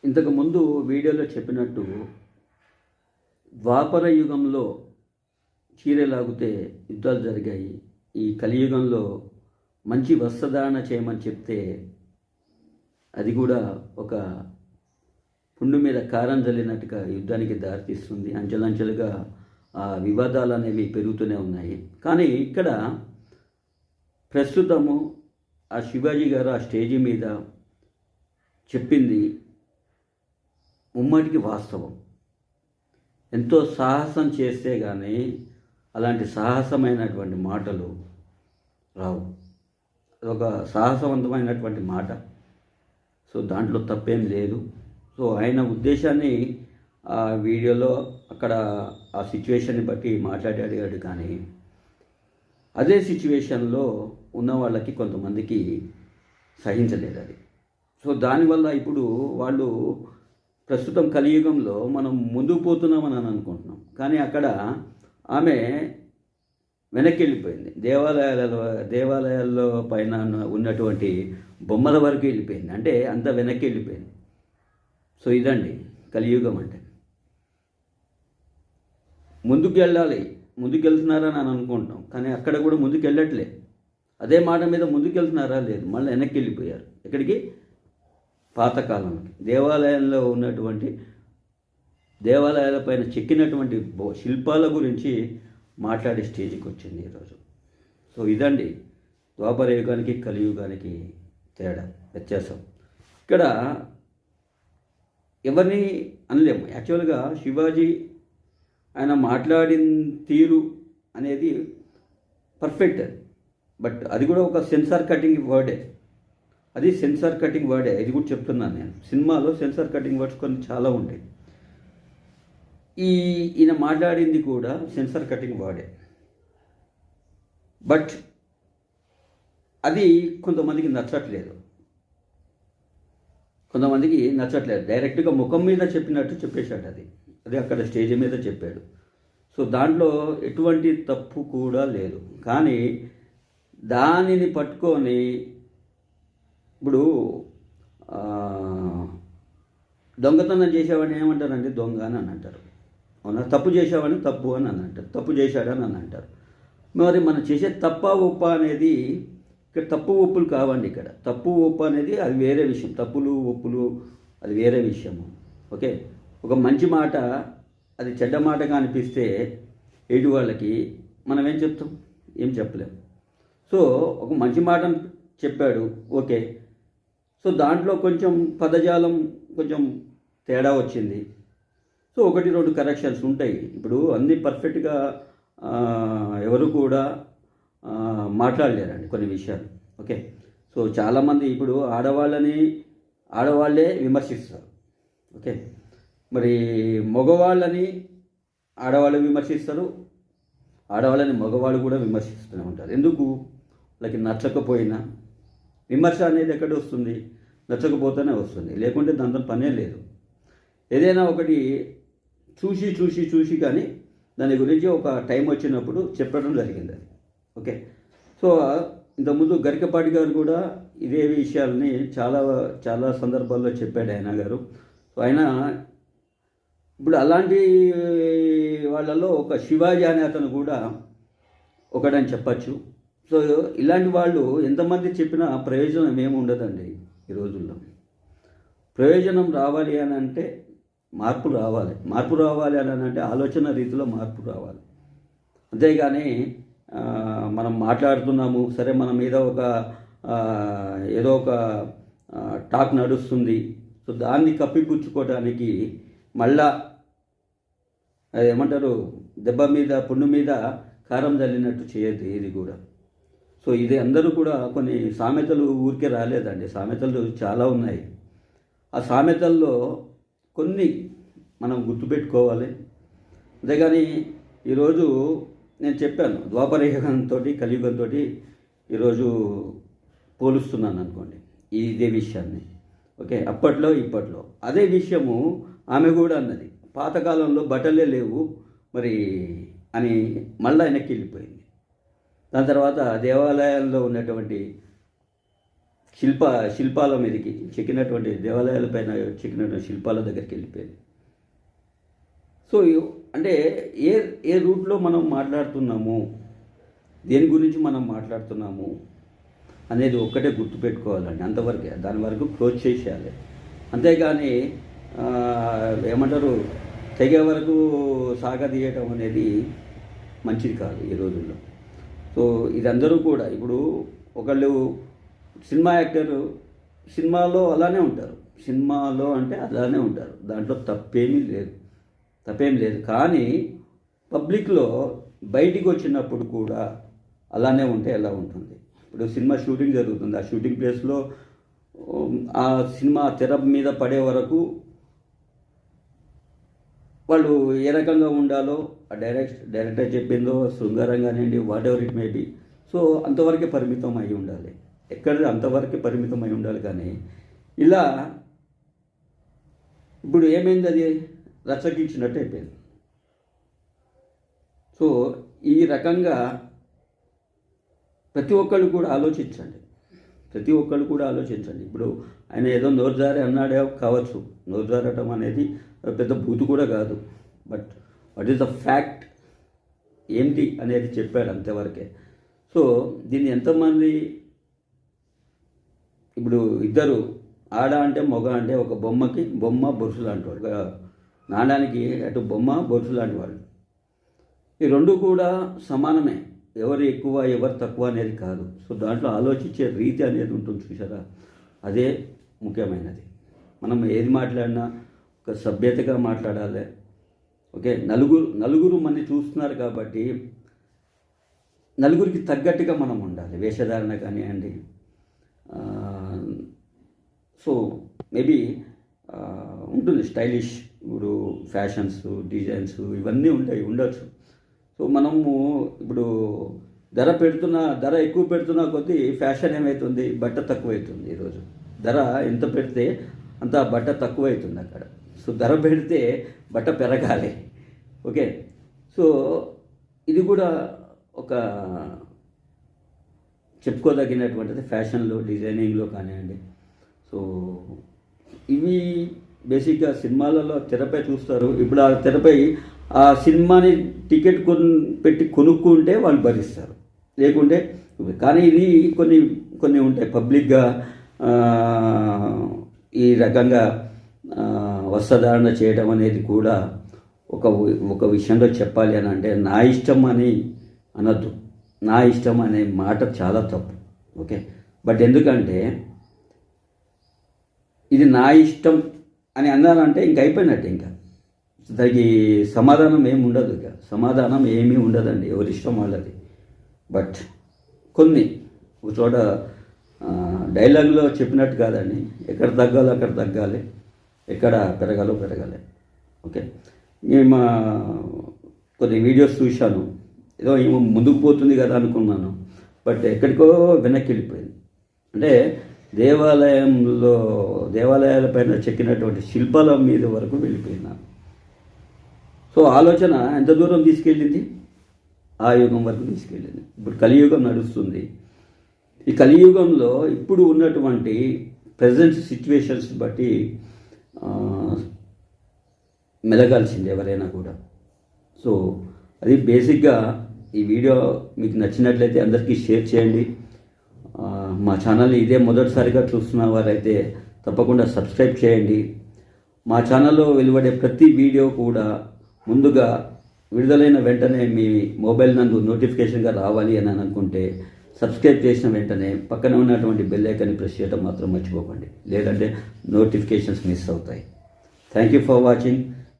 ఇంతకుముందు వీడియోలో చెప్పినట్టు ద్వాపర యుగంలో చీరలాగితే యుద్ధాలు జరిగాయి. ఈ కలియుగంలో మంచి వస్త్రధారణ చేయమని చెప్తే అది కూడా ఒక పుండు మీద కారం జల్లినట్టుగా యుద్ధానికి దారితీస్తుంది. అంచెలంచెలుగా ఆ వివాదాలు అనేవి పెరుగుతూనే ఉన్నాయి. కానీ ఇక్కడ ప్రస్తుతము ఆ శివాజీ గారు ఆ స్టేజీ మీద చెప్పింది ముమ్మటికి వాస్తవం. ఎంతో సాహసం చేస్తే కానీ అలాంటి సాహసమైనటువంటి మాటలు రావు. ఒక సాహసవంతమైనటువంటి మాట. సో దాంట్లో తప్పేం లేదు. సో ఆయన ఉద్దేశాన్ని ఆ వీడియోలో అక్కడ ఆ సిచ్యువేషన్ని బట్టి మాట్లాడాడు. కానీ అదే సిచ్యువేషన్లో ఉన్న వాళ్ళకి కొంతమందికి సహించలేదు అది. సో దానివల్ల ఇప్పుడు వాళ్ళు ప్రస్తుతం కలియుగంలో మనం ముందుకు పోతున్నామని అనుకుంటున్నాం. కానీ అక్కడ ఆమె వెనక్కి వెళ్ళిపోయింది. దేవాలయాల్లో పైన ఉన్నటువంటి బొమ్మల వరకు వెళ్ళిపోయింది. అంటే అంత వెనక్కి వెళ్ళిపోయింది. సో ఇదండి కలియుగం అంటే. ముందుకు వెళ్ళాలి, ముందుకు వెళ్తున్నారని అనుకుంటాం. కానీ అక్కడ కూడా ముందుకు వెళ్ళట్లే. అదే మాట మీద ముందుకు వెళ్తున్నారా లేదు, మళ్ళీ వెనక్కి వెళ్ళిపోయారు. ఎక్కడికి? పాతకాలంకి. దేవాలయంలో ఉన్నటువంటి దేవాలయాలపైన చెక్కినటువంటి శిల్పాల గురించి మాట్లాడే స్టేజ్కి వచ్చింది ఈరోజు. సో ఇదండి ద్వాపర యుగానికి కలియుగానికి తేడా, వ్యత్యాసం. ఇక్కడ ఎవరిని అనలేము. యాక్చువల్గా శివాజీ ఆయన మాట్లాడిన తీరు అనేది పర్ఫెక్ట్. బట్ అది కూడా ఒక సెన్సార్ కటింగ్ వర్డే. అది సెన్సార్ కటింగ్ వర్డే. ఇది కూడా చెప్తున్నాను నేను. సినిమాలో సెన్సార్ కటింగ్ వర్డ్స్ కొన్ని చాలా ఉంటాయి. ఈయన మాట్లాడింది కూడా సెన్సార్ కటింగ్ వర్డే. బట్ అది కొంతమందికి నచ్చట్లేదు. డైరెక్ట్గా ముఖం మీద చెప్పినట్టు చెప్పేశాడు. అది అక్కడ స్టేజ్ మీద చెప్పాడు. సో దాంట్లో ఎటువంటి తప్పు కూడా లేదు. కానీ దానిని పట్టుకొని ఇప్పుడు దొంగతనం చేసేవాడిని ఏమంటారండి? దొంగ అని అంటారు. అవునా? తప్పు చేసేవాడిని తప్పు అని అంటారు. తప్పు చేశాడని అంటారు. మరి మనం చేసే తప్ప ఒప్ప అనేది ఇక్కడ తప్పు ఒప్పులు కావండి. ఇక్కడ తప్పు ఒప్పు అనేది అది వేరే విషయం. తప్పులు ఒప్పులు అది వేరే విషయము. ఓకే, ఒక మంచి మాట అది చెడ్డ మాటగా అనిపిస్తే ఎటు వాళ్ళకి మనం ఏం చెప్తాం? ఏం చెప్పలేం. సో ఒక మంచి మాట చెప్పాడు, ఓకే. సో దాంట్లో కొంచెం పదజాలం కొంచెం తేడా వచ్చింది. సో 1-2 కరెక్షన్స్ ఉంటాయి. ఇప్పుడు అన్నీ పర్ఫెక్ట్గా ఎవరు కూడా మాట్లాడలేరండి కొన్ని విషయాలు. ఓకే, సో చాలామంది ఇప్పుడు ఆడవాళ్ళే విమర్శిస్తారు. ఓకే, మరి మగవాళ్ళని ఆడవాళ్ళు విమర్శిస్తారు, ఆడవాళ్ళని మగవాళ్ళు కూడా విమర్శిస్తూనే ఉంటారు. ఎందుకు? వాళ్ళకి నచ్చకపోయినా విమర్శ అనేది ఎక్కడ వస్తుంది? నచ్చకపోతేనే వస్తుంది. లేకుంటే దాంతో పనే లేదు. ఏదైనా ఒకటి చూసి కానీ దాని గురించి ఒక టైం వచ్చినప్పుడు చెప్పడం జరిగింది అది. ఓకే, సో ఇంతకుముందు గరికపాటి గారు కూడా ఇదే విషయాలని చాలా సందర్భాల్లో చెప్పాడు ఆయన గారు. సో ఆయన ఇప్పుడు అలాంటి వాళ్ళలో ఒక శివాజీ అనే అతను కూడా ఒకడని చెప్పచ్చు. సో ఇలాంటి వాళ్ళు ఎంతమంది చెప్పినా ప్రయోజనం ఏమి ఉండదండి ఈ రోజుల్లో. ప్రయోజనం రావాలి అని అంటే మార్పు రావాలి అని అంటే ఆలోచన రీతిలో మార్పు రావాలి. అంతేగాని మనం మాట్లాడుతున్నాము, సరే మన మీద ఏదో ఒక టాక్ నడుస్తుంది, సో దాన్ని కప్పిపుచ్చుకోవడానికి మళ్ళా ఏమంటారు, దెబ్బ మీద పుండు మీద కారం చల్లినట్టు చేయదు ఇది కూడా. సో ఇది అందరూ కూడా కొన్ని సామెతలు ఊరికే రాలేదండి. సామెతలు చాలా ఉన్నాయి. ఆ సామెతల్లో కొన్ని మనం గుర్తుపెట్టుకోవాలి. అంతేగాని ఈరోజు నేను చెప్పాను ద్వాపర యుగంతో కలియుగంతో ఈరోజు పోలుస్తున్నాను అనుకోండి ఇదే విషయాన్ని. ఓకే, అప్పట్లో ఇప్పట్లో అదే విషయము ఆమె కూడా అన్నది. పాతకాలంలో బట్టలే లేవు మరి అని మళ్ళీ వెనక్కి వెళ్ళిపోయింది. దాని తర్వాత దేవాలయాల్లో ఉన్నటువంటి శిల్పాల మీదకి చెక్కినటువంటి దేవాలయాలపైన చెక్కినటువంటి శిల్పాల దగ్గరికి వెళ్ళిపోయింది. సో అంటే ఏ ఏ రూట్లో మనం మాట్లాడుతున్నాము, దేని గురించి మనం మాట్లాడుతున్నాము అనేది ఒక్కటే గుర్తుపెట్టుకోవాలండి. అంతవరకే, దాని వరకు క్లోజ్ చేసేయాలి. అంతేగాని ఏమంటారు, తెగే వరకు సాగదీయటం అనేది మంచిది కాదు ఈ రోజుల్లో. సో ఇదందరూ కూడా ఇప్పుడు ఒకళ్ళు సినిమా యాక్టర్ సినిమాలో అలానే ఉంటారు, సినిమాలో అంటే అలానే ఉంటారు, దాంట్లో తప్పేమీ లేదు. కానీ పబ్లిక్లో బయటికి వచ్చినప్పుడు కూడా అలానే ఉంటే ఎలా ఉంటుంది? ఇప్పుడు సినిమా షూటింగ్ జరుగుతుంది, ఆ షూటింగ్ ప్లేస్లో ఆ సినిమా తెర మీద పడే వరకు వాళ్ళు ఏ రకంగా ఉండాలో ఆ డైరెక్టర్ చెప్పిందో శృంగారంగానేంటి, whatever it may be, so అంతవరకే పరిమితం అయి ఉండాలి, అంతవరకే పరిమితం అయి ఉండాలి. కానీ ఇలా ఇప్పుడు ఏమైంది, అది రచ్చకిచ్చినట్టు అయిపోయింది. సో ఈ రకంగా ప్రతి ఒక్కళ్ళు కూడా ఆలోచించండి. ఇప్పుడు ఆయన ఏదో నోరుజారి అన్నాడే కావచ్చు, నోరుజారటం అనేది పెద్ద బూతు కూడా కాదు, but what is the fact ఏంటి అనేది చెప్పాడు అంతవరకే. సో దీన్ని ఎంతమంది, ఇప్పుడు ఇద్దరు ఆడ అంటే మగ అంటే ఒక బొమ్మ బొరుసు లాంటి వాడు, నాణానికి అటు బొమ్మ బొరుసు లాంటి వాడు, ఈ రెండు కూడా సమానమే, ఎవరు ఎక్కువ ఎవరు తక్కువ అనేది కాదు. సో దాంట్లో ఆలోచించే రీతి అనేది ఉంటుంది చూసారా, అదే ముఖ్యమైనది. మనం ఏది మాట్లాడినా ఒక సభ్యతగా మాట్లాడాలి. ఓకే, నలుగురు మంది చూస్తున్నారు కాబట్టి నలుగురికి తగ్గట్టుగా మనం ఉండాలి, వేషధారణ కానివ్వండి. సో మేబీ ఉంటుంది స్టైలిష్, ఇప్పుడు ఫ్యాషన్స్, డిజైన్స్ ఇవన్నీ ఉండొచ్చు. సో మనము ఇప్పుడు ధర ఎక్కువ పెడుతున్న కొద్దీ ఫ్యాషన్ ఏమవుతుంది, బట్ట తక్కువ అవుతుంది. ఈరోజు ధర ఎంత పెడితే అంత బట్ట తక్కువ అవుతుంది అక్కడ. సో ధర పెడితే బట్ట పెరగాలి. ఓకే, సో ఇది కూడా ఒక చెప్పుకోదగినటువంటిది ఫ్యాషన్లో, డిజైనింగ్లో కానివ్వండి. సో ఇవి బేసిక్గా సినిమాలలో తెరపై చూస్తారు. ఇప్పుడు ఆ తెరపై ఆ సినిమాని టికెట్ పెట్టి కొనుక్కుంటే వాళ్ళు భరిస్తారు, లేకుంటే. కానీ ఇది కొన్ని ఉంటాయి పబ్లిక్గా ఈ రకంగా వస్త్రధారణ చేయడం అనేది కూడా ఒక విషయంలో చెప్పాలి అని అంటే, నా ఇష్టం అని అనద్దు, నా ఇష్టం అనే మాట చాలా తప్పు. ఓకే, బట్ ఎందుకంటే ఇది నా ఇష్టం అని అన్నారంటే ఇంక అయిపోయినట్టు, ఇంకా దానికి సమాధానం ఏమి ఉండదు, సమాధానం ఏమీ ఉండదండి, ఎవరి ఇష్టం వాళ్ళది. బట్ కొన్ని ఒక చోట డైలాగ్లో చెప్పినట్టు కాదండి, ఎక్కడ తగ్గాలో అక్కడ తగ్గాలి, ఎక్కడ పెరగాలో పెరగాలి. ఓకే, మేము కొన్ని వీడియోస్ చూశాను, ఏదో ఏమో ముందుకు పోతుంది కదా అనుకున్నాను, బట్ ఎక్కడికో వెనక్కి వెళ్ళిపోయింది. అంటే దేవాలయాలపైన చెక్కినటువంటి శిల్పాల మీద వరకు వెళ్ళిపోయినాను. సో ఆలోచన ఎంత దూరం తీసుకెళ్ళింది, ఆ యుగం వరకు తీసుకెళ్ళింది. ఇప్పుడు కలియుగం నడుస్తుంది. ఈ కలియుగంలో ఇప్పుడు ఉన్నటువంటి ప్రజెంట్ సిచ్యువేషన్స్ బట్టి మెలగాల్సింది ఎవరైనా కూడా. సో అది బేసిక్గా ఈ వీడియో మీకు నచ్చినట్లయితే అందరికీ షేర్ చేయండి. మా ఛానల్ని ఇదే మొదటిసారిగా చూస్తున్న వారైతే తప్పకుండా సబ్స్క్రైబ్ చేయండి. మా ఛానల్లో వెలువడే ప్రతి వీడియో కూడా ముందుగా విడుదలైన వెంటనే మీ మొబైల్ నందు నోటిఫికేషన్గా రావాలి అని అనుకుంటే సబ్స్క్రైబ్ చేసిన వెంటనే పక్కన ఉన్నటువంటి బెల్ ఐకాన్ని ప్రెస్ చేయడం మాత్రం మర్చిపోకండి, లేదంటే నోటిఫికేషన్స్ మిస్ అవుతాయి. Thank you for watching.